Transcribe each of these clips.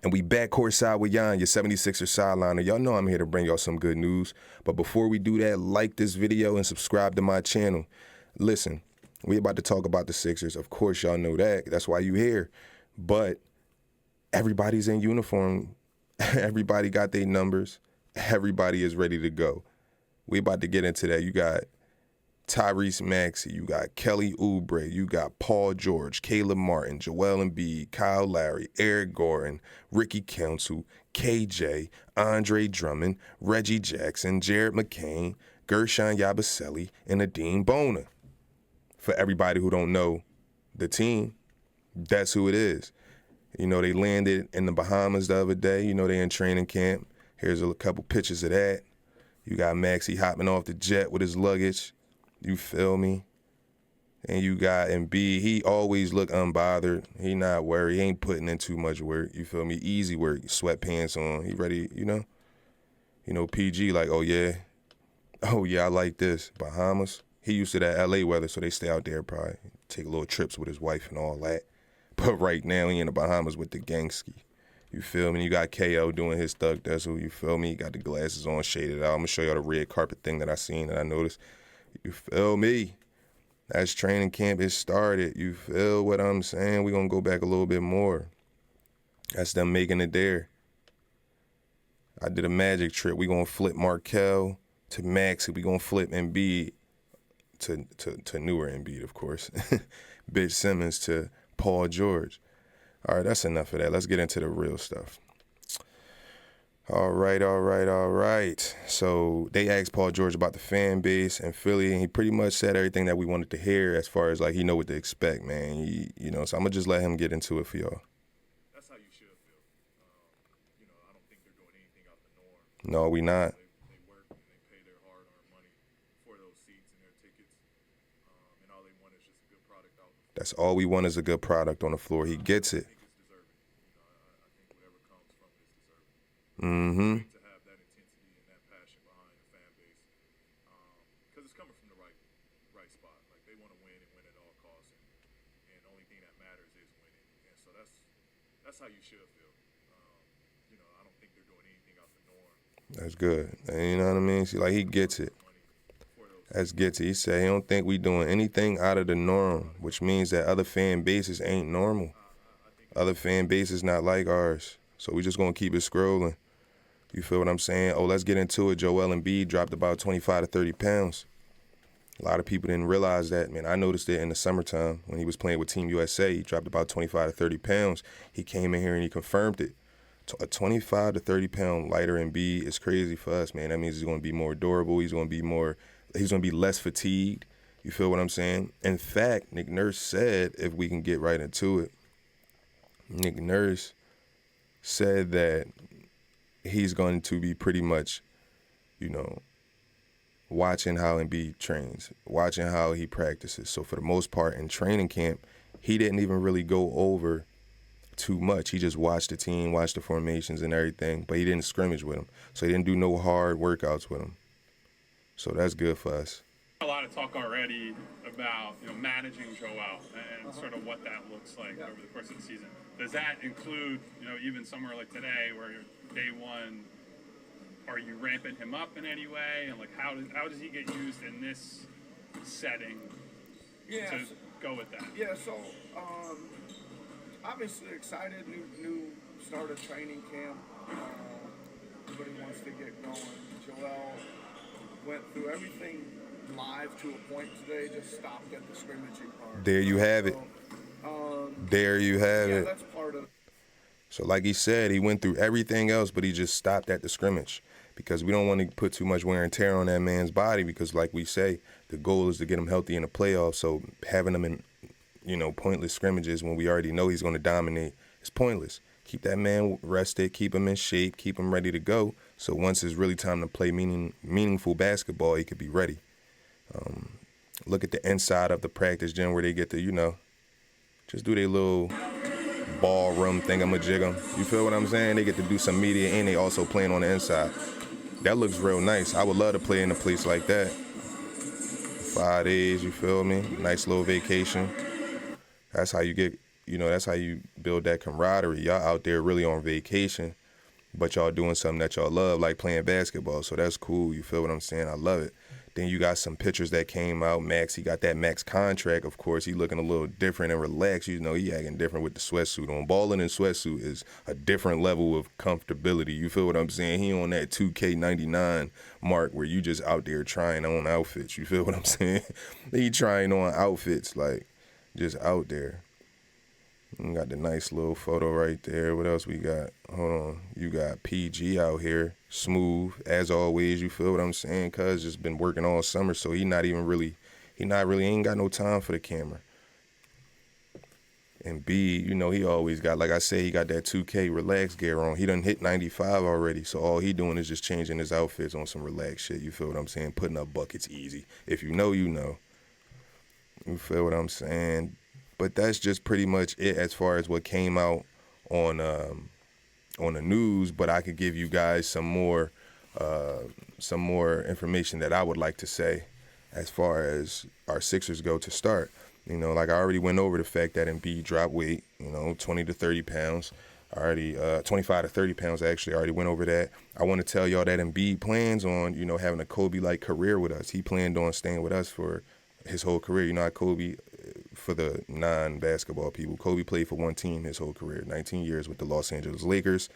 And we back courtside with Jan, your 76er sideliner. Y'all know I'm here to bring y'all some good news. But before we do that, like this video and subscribe to my channel. Listen, we about to talk about the Sixers. Of course, y'all know that. That's why you here. But everybody's in uniform. Everybody got their numbers. Everybody is ready to go. We about to get into that. You got Tyrese Maxey, you got Kelly Oubre, you got Paul George, Caleb Martin, Joel Embiid, Kyle Lowry, Eric Gordon, Ricky Council, KJ, Andre Drummond, Reggie Jackson, Jared McCain, Gershon Yabusele, and Adine Bona. For everybody who don't know the team, that's who it is. You know, they landed in the Bahamas the other day. You know, they in training camp. Here's a couple pictures of that. You got Maxey hopping off the jet with his luggage. You feel me? And you got Embiid. He always look unbothered. He not worried. He ain't putting in too much work. You feel me? Easy work. Sweatpants on. He ready, you know? You know, PG like, oh, yeah, I like this. Bahamas. He used to that L.A. weather, so they stay out there probably. Take little trips with his wife and all that. But right now, he in the Bahamas with the gangski. You feel me? You got KO doing his thug dazzle. You feel me? He got the glasses on, shaded out. I'm going to show y'all the red carpet thing that I seen that I noticed. You feel me? That's training camp. It started. You feel what I'm saying? We're going to go back a little bit more. That's them making it there. I did a magic trick. We're going to flip Markel to Maxey. We're going to flip Embiid to newer Embiid, of course. Bitch Simmons to Paul George. All right, that's enough of that. Let's get into the real stuff. All right. So they asked Paul George about the fan base in Philly, and he pretty much said everything that we wanted to hear as far as, like, he know what to expect, man. So I'm going to just let him get into it for y'all. That's how you should feel. I don't think they're doing anything out the norm. No, we not. They work and they pay their hard-earned money for those seats and their tickets, and all they want is just a good product out. That's all we want is a good product on the floor. He gets it. I think it's deserving. I think whatever comes from it is deserving. Mm-hmm. To have that intensity and that passion behind the fan base, because it's coming from the right spot. Like, they want to win and win at all costs, and the only thing that matters is winning. And so that's how you should feel. I don't think they're doing anything out the norm. That's good. You know what I mean? See, like, he gets it. That's gets it. He said he don't think we doing anything out of the norm, which means that other fan bases ain't normal. Other fan bases not like ours. So we just gonna keep it scrolling. You feel what I'm saying? Oh, let's get into it. Joel Embiid dropped about 25 to 30 pounds. A lot of people didn't realize that, man. I noticed it in the summertime when he was playing with Team USA. He dropped about 25 to 30 pounds. He came in here and he confirmed it. A 25 to 30 pound lighter Embiid is crazy for us, man. That means he's going to be more durable. He's going to be less fatigued. You feel what I'm saying? In fact, Nick Nurse said, if we can get right into it, Nick Nurse said that he's going to be pretty much, watching how Embiid trains, watching how he practices. So for the most part in training camp, he didn't even really go over too much. He just watched the team, watched the formations and everything, but he didn't scrimmage with them. So he didn't do no hard workouts with them. So that's good for us. A lot of talk already about managing Joel and sort of what that looks like over the course of the season. Does that include even somewhere like today where day one, are you ramping him up in any way, and like how does he get used in this setting to go with that? Yeah, so obviously excited, new start of training camp. Everybody wants to get going. Joel went through everything live to a point today, just stopped at the scrimmaging part. There you have it. There you have it. That's part of. So like he said, he went through everything else, but he just stopped at the scrimmage because we don't want to put too much wear and tear on that man's body because, like we say, the goal is to get him healthy in the playoffs. So having him in, pointless scrimmages when we already know he's going to dominate is pointless. Keep that man rested, keep him in shape, keep him ready to go. So once it's really time to play meaningful basketball, he could be ready. Look at the inside of the practice gym where they get to, just do their little ballroom thingamajig. You feel what I'm saying? They get to do some media and they also playing on the inside. That looks real nice. I would love to play in a place like that. 5 days, you feel me? Nice little vacation. That's how you get, that's how you build that camaraderie. Y'all out there really on vacation, but y'all doing something that y'all love, like playing basketball. So that's cool. You feel what I'm saying? I love it. Then you got some pictures that came out. Max, he got that max contract, of course. He looking a little different and relaxed. He acting different with the sweatsuit on. Balling in sweatsuit is a different level of comfortability. You feel what I'm saying? He on that 2K99 mark where you just out there trying on outfits. You feel what I'm saying? He trying on outfits, like, just out there. We got the nice little photo right there. What else we got? Hold on. You got PG out here. Smooth, as always. You feel what I'm saying? Cuz just been working all summer, so he ain't got no time for the camera. And B, he always got, like I said, he got that 2K relax gear on. He done hit 95 already, so all he doing is just changing his outfits on some relaxed shit. You feel what I'm saying? Putting up buckets easy. If you know, you know. You feel what I'm saying? But that's just pretty much it as far as what came out on the news. But I could give you guys some more information that I would like to say as far as our Sixers go to start. Like I already went over the fact that Embiid dropped weight, 20 to 30 pounds. Already 25 to 30 pounds, actually. I already went over that. I want to tell y'all that Embiid plans on, having a Kobe-like career with us. He planned on staying with us for his whole career. How Kobe, for the non-basketball people, Kobe played for one team his whole career, 19 years with the Los Angeles Lakers.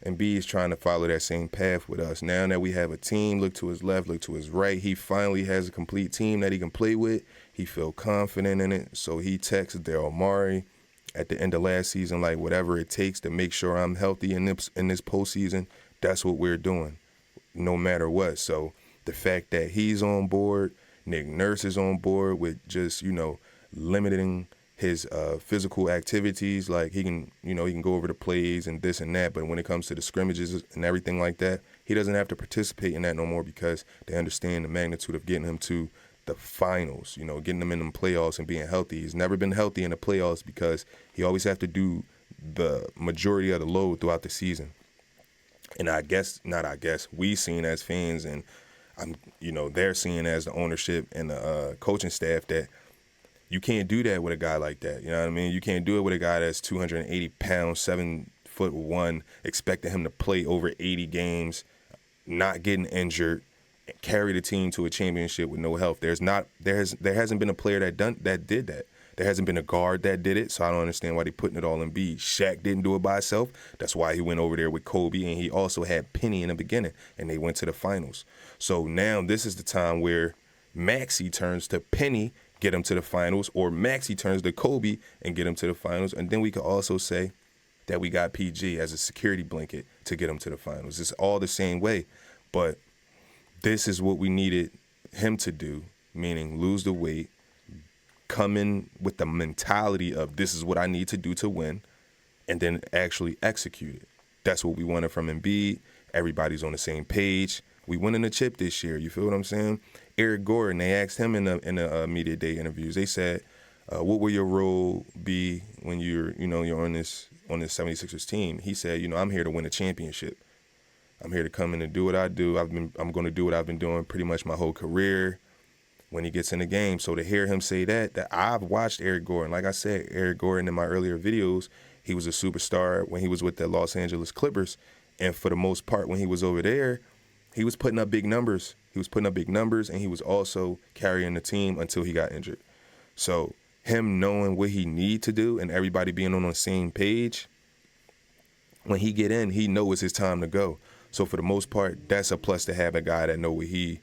Embiid is trying to follow that same path with us. Now that we have a team, look to his left, look to his right, he finally has a complete team that he can play with. He feel confident in it, so he texted Daryl Morey at the end of last season, like, whatever it takes to make sure I'm healthy in this postseason, that's what we're doing, no matter what. So the fact that he's on board, Nick Nurse is on board with just, limiting his physical activities, like he can go over the plays and this and that, but when it comes to the scrimmages and everything like that, he doesn't have to participate in that no more because they understand the magnitude of getting him to the finals, getting him in them playoffs and being healthy. He's never been healthy in the playoffs because he always have to do the majority of the load throughout the season. And we seen as fans, and they're seeing as the ownership and the coaching staff, that you can't do that with a guy like that. You know what I mean? You can't do it with a guy that's 280 pounds, 7'1", expecting him to play over 80 games, not getting injured, carry the team to a championship with no health. There hasn't been a player that did that. There hasn't been a guard that did it, so I don't understand why they putting it all in Embiid. Shaq didn't do it by himself. That's why he went over there with Kobe, and he also had Penny in the beginning, and they went to the finals. So now this is the time where Maxey turns to Penny, get him to the finals, or Maxey turns to Kobe and get him to the finals. And then we could also say that we got PG as a security blanket to get him to the finals. It's all the same way, but this is what we needed him to do, meaning lose the weight, come in with the mentality of this is what I need to do to win, and then actually execute it. That's what we wanted from Embiid. Everybody's on the same page. We winning a chip this year. You feel what I'm saying? Eric Gordon, they asked him in the media day interviews. They said, "What will your role be when you're on this 76ers team?" He said, "I'm here to win a championship. I'm here to come in and do what I do. I'm going to do what I've been doing pretty much my whole career." When he gets in the game, so to hear him say that I've watched Eric Gordon. Like I said, Eric Gordon in my earlier videos, he was a superstar when he was with the Los Angeles Clippers, and for the most part, when he was over there, he was putting up big numbers. And he was also carrying the team until he got injured. So him knowing what he need to do and everybody being on the same page, when he get in, he knows it's his time to go. So for the most part, that's a plus to have a guy that know what he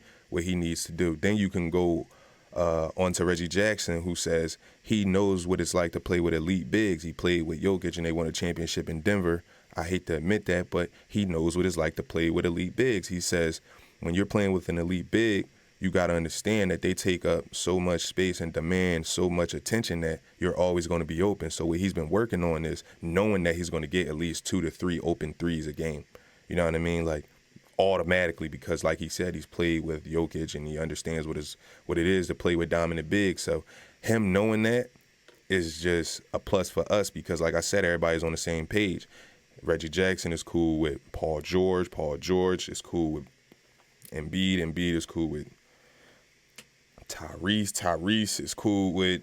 needs to do. Then you can go on to Reggie Jackson, who says he knows what it's like to play with elite bigs. He played with Jokic and they won a championship in Denver. I hate to admit that, but he knows what it's like to play with elite bigs. He says when you're playing with an elite big, you got to understand that they take up so much space and demand so much attention that you're always going to be open. So what he's been working on is knowing that he's going to get at least 2 to 3 open threes a game. You know what I mean? Like automatically, because like he said, he's played with Jokic and he understands what it is to play with dominant bigs. So him knowing that is just a plus for us because, like I said, everybody's on the same page. Reggie Jackson is cool with Paul George. Paul George is cool with Embiid. Embiid is cool with Tyrese. Tyrese is cool with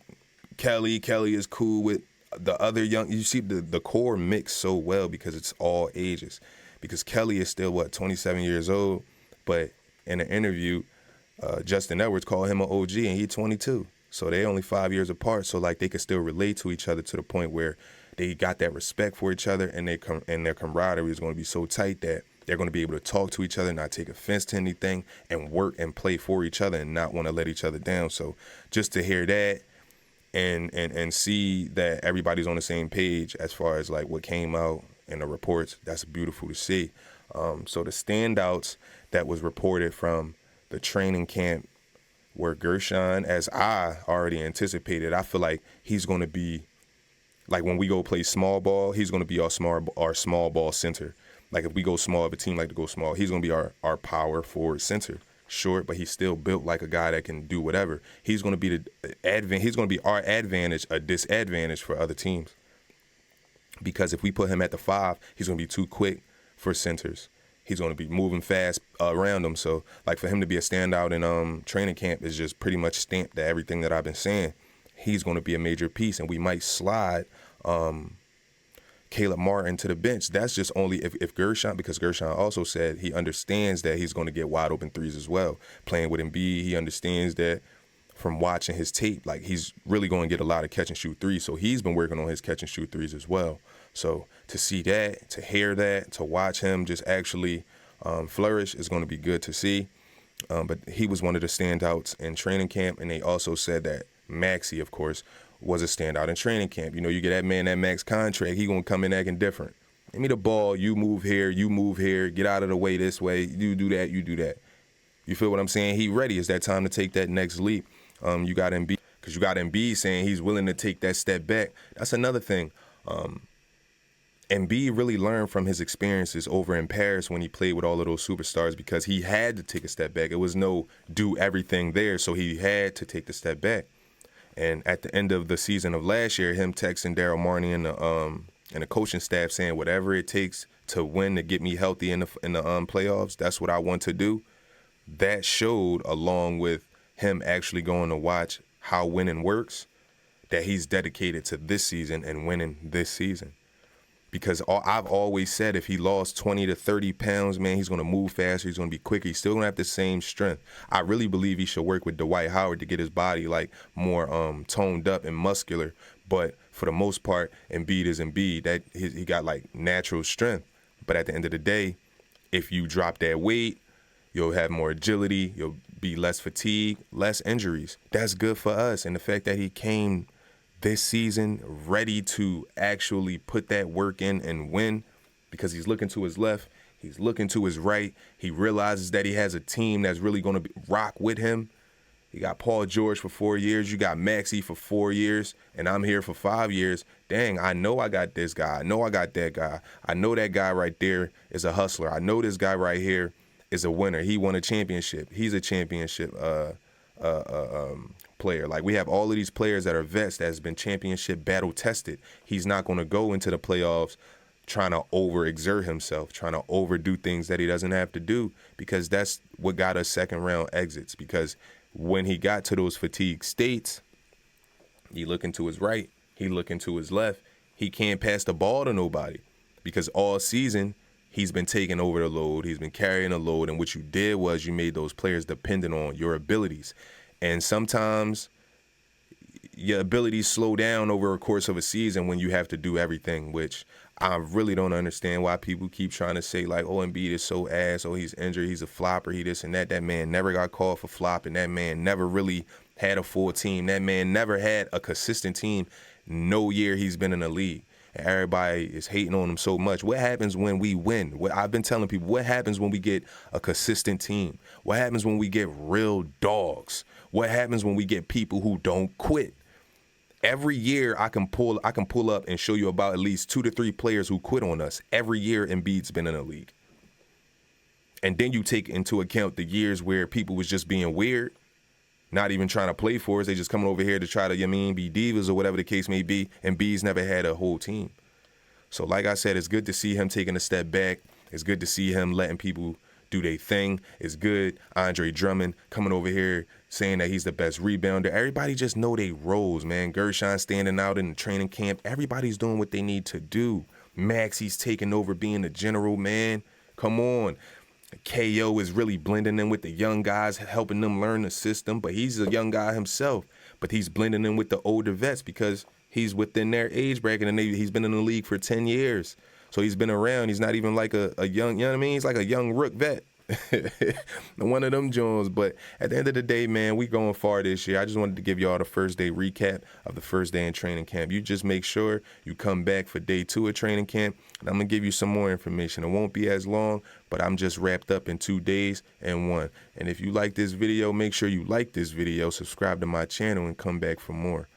Kelly. Kelly is cool with the other young, you see the core mix so well because it's all ages. Because Kelly is still, 27 years old, but in an interview, Justin Edwards called him an OG and he's 22. So they only 5 years apart. So like they could still relate to each other to the point where they got that respect for each other, and their camaraderie is going to be so tight that they're going to be able to talk to each other, not take offense to anything, and work and play for each other and not want to let each other down. So just to hear that and see that everybody's on the same page as far as like what came out in the reports, that's beautiful to see. So the standouts that was reported from the training camp were Gershon, as I already anticipated. I feel like he's going to be, like when we go play small ball, he's going to be our small ball center. Like if we go small, if a team like to go small, he's going to be our power forward center. Short, but he's still built like a guy that can do whatever. He's going to be he's going to be our advantage, a disadvantage for other teams. Because if we put him at the 5, he's going to be too quick for centers. He's going to be moving fast around them. So, like, for him to be a standout in training camp is just pretty much stamped to everything that I've been saying. He's going to be a major piece, and we might slide Caleb Martin to the bench. That's just only if Gershon, because Gershon also said he understands that he's going to get wide open threes as well. Playing with Embiid, he understands that from watching his tape, like he's really going to get a lot of catch and shoot threes. So he's been working on his catch and shoot threes as well. So to see that, to hear that, to watch him just actually flourish is going to be good to see. But he was one of the standouts in training camp, and they also said that Maxey, of course, was a standout in training camp. You know, you get that man that max contract, he going to come in acting different. Give me the ball, you move here, get out of the way this way, you do that, you do that. You feel what I'm saying? He ready. It's that time to take that next leap. You got Embiid, because you got Embiid saying he's willing to take that step back. That's another thing. Embiid really learned from his experiences over in Paris when he played with all of those superstars, because he had to take a step back. It was no do everything there, so he had to take the step back. And at the end of the season of last year, him texting Daryl Marney and the coaching staff saying whatever it takes to win to get me healthy in the playoffs, that's what I want to do. That showed, along with him actually going to watch how winning works, that he's dedicated to this season and winning this season. Because I've always said if he lost 20 to 30 pounds, man, he's going to move faster, he's going to be quicker, he's still going to have the same strength. I really believe he should work with Dwight Howard to get his body like more toned up and muscular. But for the most part, Embiid is Embiid. That he got like natural strength. But at the end of the day, if you drop that weight, you'll have more agility, you'll be less fatigued, less injuries. That's good for us. And the fact that he came this season ready to actually put that work in and win, because he's looking to his left, he's looking to his right, he realizes that he has a team that's really going to rock with him. You got Paul George for 4 years, you got Maxey for 4 years, and I'm here for 5 years. Dang, I know I got this guy, I know I got that guy, I know that guy right there is a hustler, I know this guy right here is a winner, he won a championship, he's a championship player. Like, we have all of these players that are vets that has been championship battle tested. He's not going to go into the playoffs trying to overexert himself, trying to overdo things that he doesn't have to do, because that's what got us second round exits. Because when he got to those fatigue states, he looking to his right, he looking to his left, he can't pass the ball to nobody, because all season he's been taking over the load, he's been carrying the load, and what you did was you made those players dependent on your abilities. And sometimes your abilities slow down over a course of a season when you have to do everything, which I really don't understand why people keep trying to say, like, oh, Embiid is so ass, oh, he's injured, he's a flopper, he this and that. That man never got called for flopping. That man never really had a full team. That man never had a consistent team no year he's been in the league. And everybody is hating on him so much. What happens when we win? I've been telling people, what happens when we get a consistent team? What happens when we get real dogs? What happens when we get people who don't quit? Every year I can pull up and show you about at least 2 to 3 players who quit on us. Every year Embiid's been in the league. And then you take into account the years where people was just being weird, not even trying to play for us. They just coming over here to try to, be divas or whatever the case may be. Embiid's never had a whole team. So like I said, it's good to see him taking a step back. It's good to see him letting people do their thing. It's good. Andre Drummond coming over here saying that he's the best rebounder. Everybody just know they roles, man. Gershon standing out in the training camp. Everybody's doing what they need to do. Maxey's taking over being the general, man. Come on. KO is really blending in with the young guys, helping them learn the system. But he's a young guy himself. But he's blending in with the older vets because he's within their age bracket, and he's been in the league for 10 years. So he's been around. He's not even like a young, you know what I mean? He's like a young rook vet. One of them Jones. But at the end of the day, man, we going far this year. I just wanted to give y'all the first day recap of the first day in training camp. You just make sure you come back for day 2 of training camp, and I'm going to give you some more information. It won't be as long, but I'm just wrapped up in 2 days and 1. And if you like this video, make sure you like this video, subscribe to my channel, and come back for more.